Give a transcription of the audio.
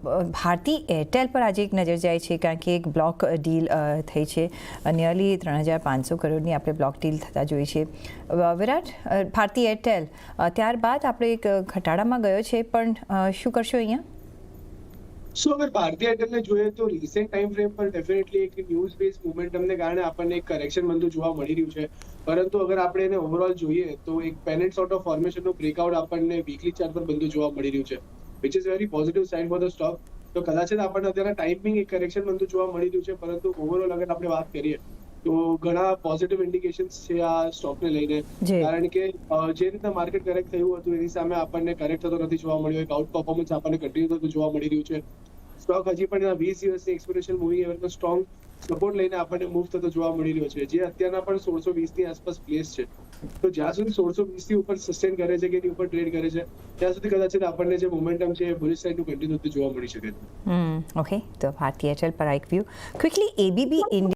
Bharati Airtel પર આજે એક નજર જાય છે કારણ કે એક બ્લોક ડીલ થઈ છે. નિયરલી 3,500 કરોડની આપણે બ્લોક ડીલ થતા જોઈ છે. વિરાટ, ભારતી એરટેલ ત્યારબાદ આપણે એક ઘટાડામાં ગયો છે, પણ શું કરશો અહીંયા? અગર ભારતીય એરટેલને જોઈએ તો રિસેન્ટ ટાઈમ ફ્રેમ પર ડેફિનેટલી એક ન્યૂઝ બેઝ મોમેન્ટમને કારણે આપણને એક કરેક્શન બનતું જોવા મળી રહ્યું છે. પરંતુ અગર આપણે એને ઓવરઓલ જોઈએ તો એક પેનેટ સોર્ટ ઓફ ફોર્મેશનનું બ્રેકઆઉટ આપણને વીકલી ચાર્ટ પર બનતું જોવા મળી રહ્યું છે, which is very positive sign for the stock. તો કદાચ જ આપણને અત્યારે ટાઈમિંગ એક કરેક્શન બનતું જોવા મળી રહ્યું છે, પરંતુ ઓવરઓલ અગર આપણે વાત કરીએ તો ઘણા પોઝિટિવ ઇન્ડિકેશન્સ છે આ સ્ટોકને લઈને. કારણ કે જે રીતના માર્કેટ કરેક્ટ થયું હતું એની સામે આપણને કરેક્ટ થતો નથી જોવા મળ્યો. એક આઉટ પરફોર્મન્સ આપણને કન્ટિન્યુ થતું જોવા મળી રહ્યું છે. સ્ટોક હજી પણ 20 દિવસની એક્સપિરેશન મૂવિંગ એવરેજનો સ્ટ્રોંગ સપોર્ટ લઈને આપણને મૂવ થતો જોવા મળી રહ્યો છે, જે અત્યારના પણ 1620 ની આસપાસ પ્લેસ છે. તો જ્યાં સુધી 1620 થી ઉપર સસ્ટેન કરે છે કે એની ઉપર ટ્રેડ કરે છે ત્યાં સુધી કદાચ આપણને જે મોમેન્ટમ છે એ બુલિશ સાઇડનું કન્ટિન્યુ થતું જોવા મળી શકે છે. ઓકે, તો ભારતી એરટેલ પર એક વ્યૂ ક્વિકલી. ABB India